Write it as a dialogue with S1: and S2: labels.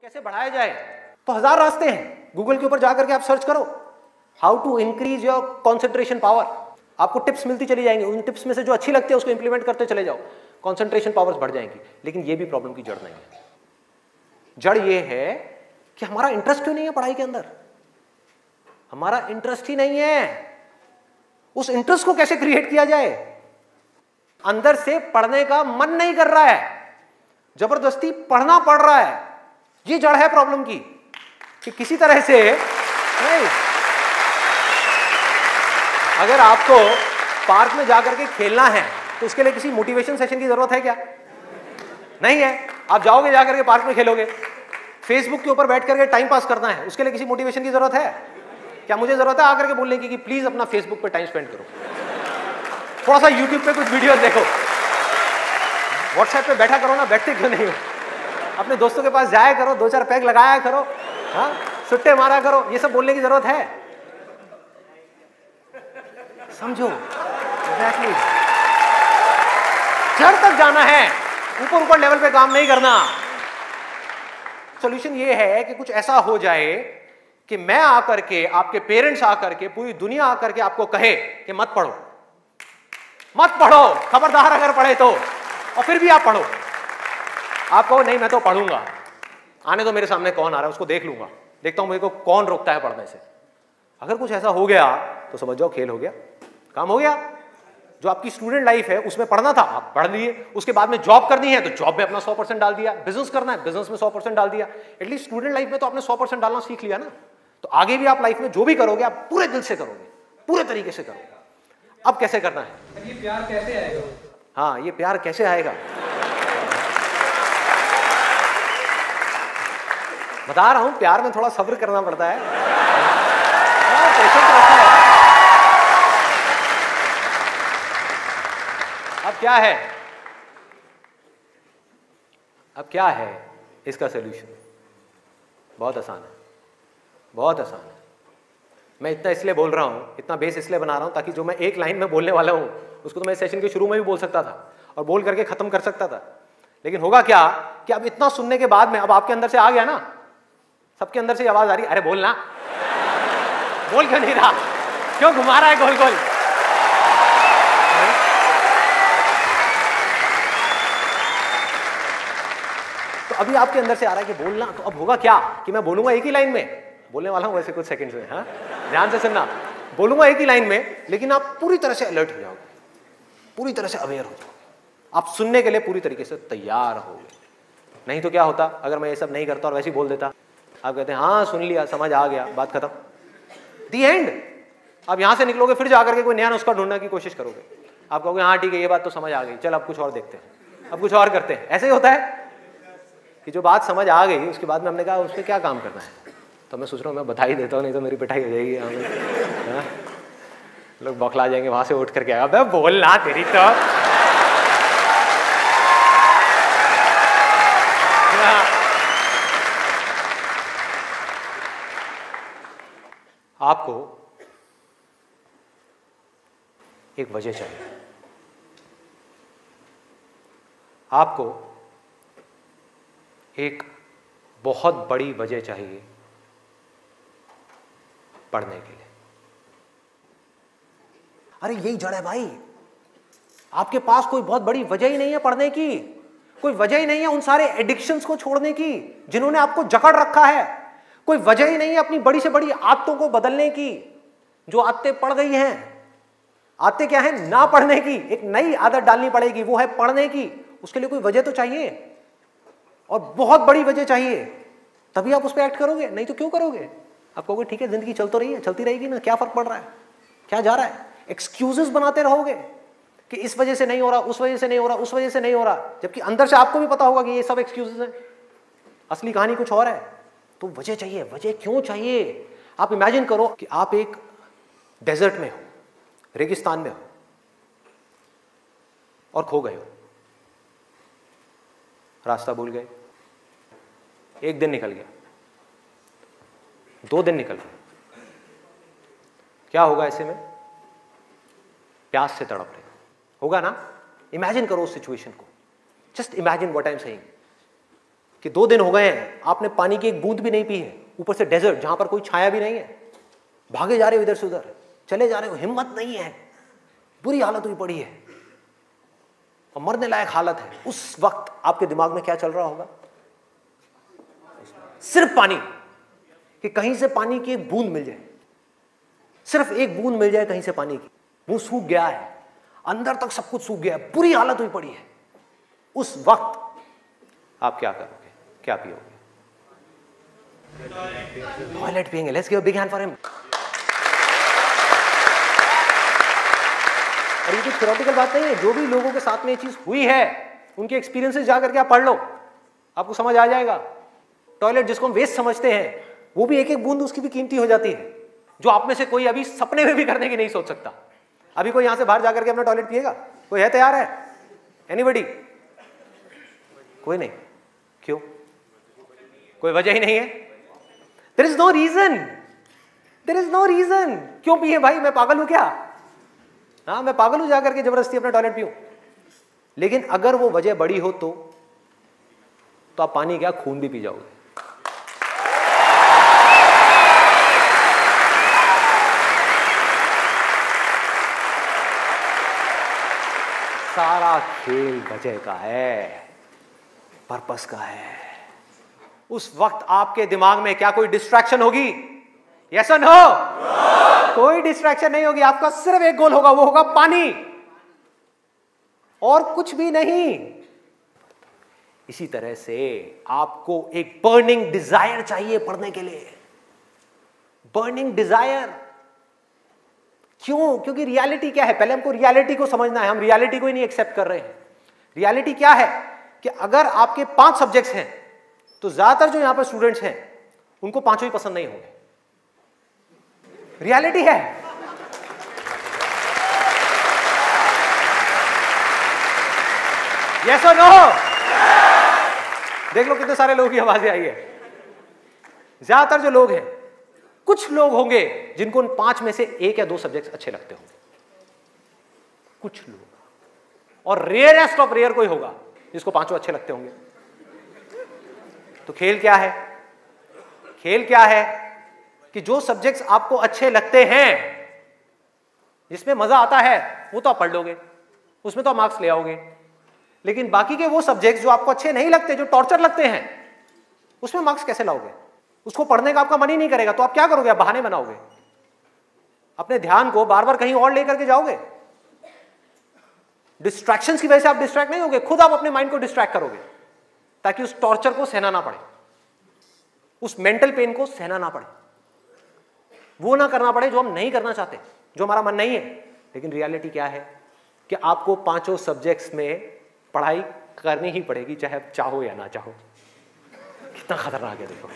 S1: कैसे बढ़ाया जाए, तो हजार रास्ते हैं। गूगल के ऊपर जाकर के आप सर्च करो how to increase your concentration power, आपको टिप्स मिलती चली जाएंगी। उन टिप्स में से जो अच्छी लगती है उसको इंप्लीमेंट करते चले जाओ, कॉन्सेंट्रेशन पावर्स बढ़ जाएंगी। लेकिन ये भी प्रॉब्लम की जड़ नहीं है। जड़ ये है कि हमारा इंटरेस्ट क्यों नहीं है पढ़ाई के अंदर, हमारा इंटरेस्ट ही नहीं है। उस इंटरेस्ट को कैसे क्रिएट किया जाए, अंदर से पढ़ने का मन नहीं कर रहा है, जबरदस्ती पढ़ना पड़ रहा है। ये जड़ है प्रॉब्लम की कि किसी तरह से नहीं। अगर आपको पार्क में जाकर के खेलना है तो उसके लिए किसी मोटिवेशन सेशन की जरूरत है क्या? नहीं है। आप जाओगे जाकर के पार्क में खेलोगे। फेसबुक के ऊपर बैठ करके टाइम पास करना है, उसके लिए किसी मोटिवेशन की जरूरत है क्या? मुझे जरूरत है आकर के बोलने की कि प्लीज अपना फेसबुक पे टाइम स्पेंड करो, थोड़ा सा यूट्यूब पे कुछ वीडियो देखो, व्हाट्सएप पे बैठा करो ना, बैठते क्यों नहीं हो? अपने दोस्तों के पास जाया करो, 2-4 पैग लगाया करो, हाँ, सुट्टे मारा करो। ये सब बोलने की जरूरत है? समझो एग्जैक्टली, जड़ तक जाना है, ऊपर ऊपर लेवल पे काम नहीं करना। सॉल्यूशन ये है कि कुछ ऐसा हो जाए कि मैं आकर के, आपके पेरेंट्स आकर के, पूरी दुनिया आकर के आपको कहे कि मत पढ़ो, मत पढ़ो, खबरदार अगर पढ़े तो, और फिर भी आप पढ़ो। आप कहो नहीं मैं तो पढ़ूंगा, आने तो मेरे सामने कौन आ रहा है उसको देख लूंगा, देखता हूं मेरे को कौन रोकता है पढ़ने से। अगर कुछ ऐसा हो गया तो समझ जाओ खेल हो गया, काम हो गया। जो आपकी स्टूडेंट लाइफ है उसमें पढ़ना था आप पढ़ लिए, उसके बाद में जॉब करनी है तो जॉब में अपना 100% डाल दिया, बिजनेस करना है बिजनेस में 100% डाल दिया। एटलीस्ट स्टूडेंट लाइफ में तो आपने 100% डालना सीख लिया ना, तो आगे भी आप लाइफ में जो भी करोगे आप पूरे दिल से करोगे, पूरे तरीके से करोगे। अब कैसे करना है?
S2: ये प्यार कैसे आएगा?
S1: हाँ, ये प्यार कैसे आएगा बता रहा हूं, प्यार में थोड़ा सब्र करना पड़ता है, पेशेंस रखना है। अब क्या है, अब क्या है इसका सलूशन? बहुत आसान है, बहुत आसान है। मैं इतना इसलिए बोल रहा हूं, इतना बेस इसलिए बना रहा हूं ताकि जो मैं एक लाइन में बोलने वाला हूं उसको तो मैं सेशन के शुरू में भी बोल सकता था और बोल करके खत्म कर सकता था। लेकिन होगा क्या कि अब इतना सुनने के बाद में अब आपके अंदर से आ गया ना, सबके अंदर से आवाज आ रही, अरे बोलना, बोल क्यों नहीं रहा, क्यों घुमा रहा है गोल गोल? तो अभी आपके अंदर से आ रहा है कि बोलना, तो अब होगा क्या कि मैं बोलूंगा एक ही लाइन में, बोलने वाला हूं वैसे कुछ सेकंड्स में, हाँ ध्यान से सुनना, बोलूंगा एक ही लाइन में, लेकिन आप पूरी तरह से अलर्ट हो जाओगे, पूरी तरह से अवेयर हो जाओगे, आप सुनने के लिए पूरी तरीके से तैयार होगे। नहीं तो क्या होता अगर मैं ये सब नहीं करता और वैसे ही बोल देता, आप कहते हैं हाँ सुन लिया, समझ आ गया, बात खत्म, दी एंड। अब यहां से निकलोगे फिर जाकर के कोई नया नुस्खा ढूंढने की कोशिश करोगे, आप कहोगे हाँ ठीक है ये बात तो समझ आ गई, चल अब कुछ और देखते हैं, अब कुछ और करते हैं। ऐसे ही होता है कि जो बात समझ आ गई उसके बाद में हमने कहा उस पर क्या काम करना है, तो मैं सोच रहा हूँ मैं बधाई देता हूँ, नहीं तो मेरी पिटाई हो जाएगी, लोग बौखला जाएंगे वहां से उठ करके, अबे बोलना तेरी तो। आपको एक वजह चाहिए, आपको एक बहुत बड़ी वजह चाहिए पढ़ने के लिए। अरे यही जड़ है भाई, आपके पास कोई बहुत बड़ी वजह ही नहीं है पढ़ने की, कोई वजह ही नहीं है उन सारे एडिक्शंस को छोड़ने की जिन्होंने आपको जकड़ रखा है, कोई वजह ही नहीं है अपनी बड़ी से बड़ी आदतों को बदलने की जो आदतें पड़ गई हैं। आदतें क्या है? ना पढ़ने की, एक नई आदत डालनी पड़ेगी, वो है पढ़ने की। उसके लिए कोई वजह तो चाहिए और बहुत बड़ी वजह चाहिए, तभी आप उस पर एक्ट करोगे, नहीं तो क्यों करोगे? आप कहोगे ठीक है जिंदगी चल तो रही है, चलती रहेगी ना, क्या फर्क पड़ रहा है, क्या जा रहा है? एक्सक्यूजेस बनाते रहोगे कि इस वजह से नहीं हो रहा, उस वजह से नहीं हो रहा, उस वजह से नहीं हो रहा, जबकि अंदर से आपको भी पता होगा कि ये सब एक्सक्यूजेस हैं, असली कहानी कुछ और है। तो वजह चाहिए। वजह क्यों चाहिए? आप इमेजिन करो कि आप एक डेजर्ट में हो, रेगिस्तान में हो और खो गए हो, रास्ता भूल गए, एक दिन निकल गया, 2 दिन निकल गए, क्या होगा ऐसे में? प्यास से तड़प रहे होगा ना? इमेजिन करो उस सिचुएशन को, just imagine what I am saying. कि 2 दिन हो गए हैं आपने पानी की एक बूंद भी नहीं पी है, ऊपर से डेजर्ट जहां पर कोई छाया भी नहीं है, भागे जा रहे हो इधर से उधर, चले जा रहे हो, हिम्मत नहीं है, बुरी हालत हुई पड़ी है और मरने लायक हालत है। उस वक्त आपके दिमाग में क्या चल रहा होगा? सिर्फ पानी, कि कहीं से पानी की एक बूंद मिल जाए, सिर्फ एक बूंद मिल जाए कहीं से पानी की। मुंह सूख गया है, अंदर तक सब कुछ सूख गया है, बुरी हालत हुई पड़ी है। उस वक्त आप क्या करोगे, क्या पियोगे? टॉयलेट पिएंगे। Let's give a big hand for him. और ये कुछ थ्योरेटिकल बात नहीं है, जो भी लोगों के साथ में ये चीज हुई है उनके एक्सपीरियंसेस जाकर के आप पढ़ लो, आपको समझ आ जाएगा। टॉयलेट जिसको हम वेस्ट समझते हैं, वो भी एक एक बूंद उसकी भी कीमती हो जाती है, जो आप में से कोई अभी सपने में भी करने की नहीं सोच सकता। अभी कोई यहां से बाहर जाकर के अपना टॉयलेट पिएगा? कोई है तैयार है? एनीबडी? कोई नहीं। क्यों? कोई वजह ही नहीं है। There is no reason, there is no reason. क्यों पिए भाई? मैं पागल हूं क्या? हाँ, मैं पागल हूं जाकर के जबरदस्ती अपना टॉयलेट पीऊं? लेकिन अगर वो वजह बड़ी हो तो आप पानी क्या, खून भी पी जाओगे। सारा खेल वजह का है, पर्पस का है। उस वक्त आपके दिमाग में क्या कोई डिस्ट्रैक्शन होगी? यस और नो? कोई डिस्ट्रैक्शन नहीं होगी। आपका सिर्फ एक गोल होगा, वो होगा पानी, और कुछ भी नहीं। इसी तरह से आपको एक बर्निंग डिजायर चाहिए पढ़ने के लिए। बर्निंग डिजायर क्यों? क्योंकि रियलिटी क्या है? पहले हमको रियलिटी को समझना है। हम रियलिटी को ही नहीं एक्सेप्ट कर रहे हैं। रियलिटी क्या है कि अगर आपके 5 सब्जेक्ट्स हैं तो ज्यादातर जो यहां पर स्टूडेंट्स हैं उनको 5 ही पसंद नहीं होंगे। रियलिटी है। यस और नो? देख लो कितने सारे लोगों की आवाजें आई है। ज्यादातर जो लोग हैं, कुछ लोग होंगे जिनको उन 5 में से 1 या 2 सब्जेक्ट्स अच्छे लगते होंगे, कुछ लोग, और रेयरेस्ट ऑफ रेयर कोई होगा जिसको 5 अच्छे लगते होंगे। तो खेल क्या है? खेल क्या है कि जो सब्जेक्ट्स आपको अच्छे लगते हैं, जिसमें मजा आता है, वो तो आप पढ़ लोगे, उसमें तो आप मार्क्स ले आओगे। लेकिन बाकी के वो सब्जेक्ट्स जो आपको अच्छे नहीं लगते, जो टॉर्चर लगते हैं, उसमें मार्क्स कैसे लाओगे? उसको पढ़ने का आपका मन ही नहीं करेगा, तो आप क्या करोगे? आप बहाने बनाओगे, अपने ध्यान को बार बार कहीं और लेकर के जाओगे। डिस्ट्रैक्शंस की वजह से आप डिस्ट्रैक्ट नहीं होगे, खुद आप अपने माइंड को डिस्ट्रैक्ट करोगे, ताकि उस टॉर्चर को सहना ना पड़े, उस मेंटल पेन को सहना ना पड़े, वो ना करना पड़े जो हम नहीं करना चाहते, जो हमारा मन नहीं है। लेकिन रियलिटी क्या है कि आपको 5 सब्जेक्ट्स में पढ़ाई करनी ही पड़ेगी, चाहे आप चाहो या ना चाहो। कितना खतरनाक है देखो।